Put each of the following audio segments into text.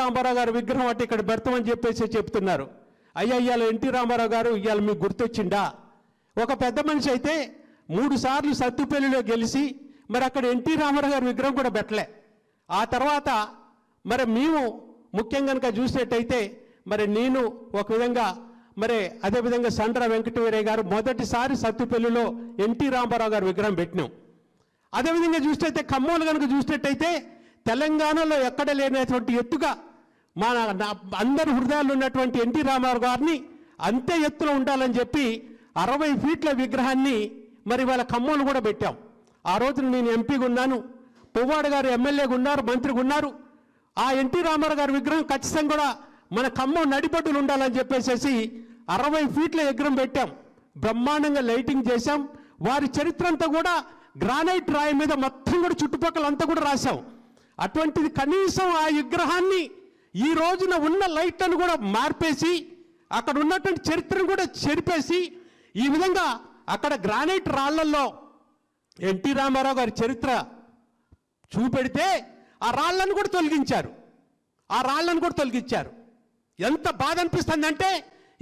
రామారావు గారి విగ్రహం అంటే ఇక్కడ పెడతామని చెప్పేసి చెప్తున్నారు. అయ్యా ఇవాళ ఎన్టీ రామారావు గారు ఇవాళ మీకు గుర్తొచ్చిందా? ఒక పెద్ద మనిషి అయితే 3 సార్లు సత్తుపల్లిలో గెలిచి మరి అక్కడ ఎన్టీ రామారావు గారి విగ్రహం కూడా పెట్టలే. ఆ తర్వాత మరి మేము ముఖ్యంగా కనుక చూసినట్టయితే మరి నేను ఒక విధంగా మరి అదేవిధంగా సండ్ర వెంకటవీరయ్య గారు మొదటిసారి సత్తుపల్లిలో ఎన్టీ రామారావు గారి విగ్రహం పెట్టినాం. అదేవిధంగా చూసినట్టయితే ఖమ్మంలో కనుక చూసినట్టయితే తెలంగాణలో ఎక్కడ లేనటువంటి ఎత్తుగా మన అందరి హృదయాల్లో ఉన్నటువంటి ఎన్టీ రామారావు గారిని అంతే ఎత్తులో ఉండాలని చెప్పి 60 ఫీట్ల విగ్రహాన్ని మరి వాళ్ళ ఖమ్మంలో కూడా పెట్టాం. ఆ రోజున నేను ఎంపీగా ఉన్నాను, పువ్వాడ గారు ఎమ్మెల్యేగా ఉన్నారు, మంత్రిగా ఉన్నారు. ఆ ఎన్టీ రామారావు గారి విగ్రహం ఖచ్చితంగా కూడా మన ఖమ్మం నడిబొడ్డులు ఉండాలని చెప్పేసి 60 ఫీట్ల విగ్రహం పెట్టాం. బ్రహ్మాండంగా లైటింగ్ చేశాం. వారి చరిత్ర అంతా కూడా గ్రానైట్ రాయి మీద మొత్తం కూడా చుట్టుపక్కల అంతా కూడా రాశాం. అటువంటిది కనీసం ఆ విగ్రహాన్ని ఈ రోజున ఉన్న లైట్లను కూడా మార్పేసి అక్కడ ఉన్నటువంటి చరిత్రను కూడా చెరిపేసి ఈ విధంగా అక్కడ గ్రానైట్ రాళ్లల్లో ఎన్టీ రామారావు గారి చరిత్ర చూపెడితే ఆ రాళ్లను కూడా తొలగించారు. ఎంత బాధ అనిపిస్తుందంటే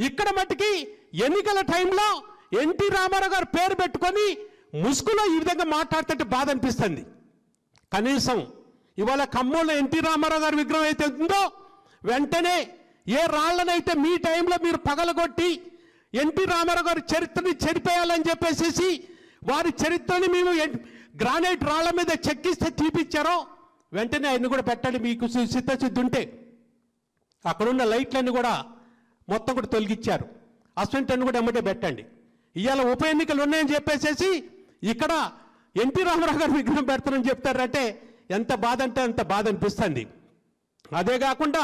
ఇక్కడ మట్టుకి ఎన్నికల టైంలో ఎన్టీ రామారావు గారు పేరు పెట్టుకొని ముసుగులో ఈ విధంగా మాట్లాడుతుంటే బాధ అనిపిస్తుంది. కనీసం ఇవాళ ఖమ్మంలో ఎన్టీ రామారావు గారి విగ్రహం అయితే ఉందో వెంటనే ఏ రాళ్లనైతే మీ టైంలో మీరు పగలగొట్టి ఎన్టీ రామారావు గారి చరిత్రని చెరిపేయాలని చెప్పేసి వారి చరిత్రని మేము గ్రానైట్ రాళ్ల మీద చెక్కిస్తే తీపిచ్చారో వెంటనే ఆయన కూడా పెట్టండి. మీకు సిద్ధశుద్ధి ఉంటే అక్కడున్న లైట్లన్నీ కూడా మొత్తం కూడా తొలగించారు. అసెంట్ని కూడా ఎమ్మటే పెట్టండి. ఇవాళ ఉప ఎన్నికలు ఉన్నాయని చెప్పేసి ఇక్కడ ఎన్టీ రామారావు గారి విగ్రహం పెడతారని చెప్తారంటే ఎంత బాధ అంటే అంత బాధ అనిపిస్తుంది. అదే కాకుండా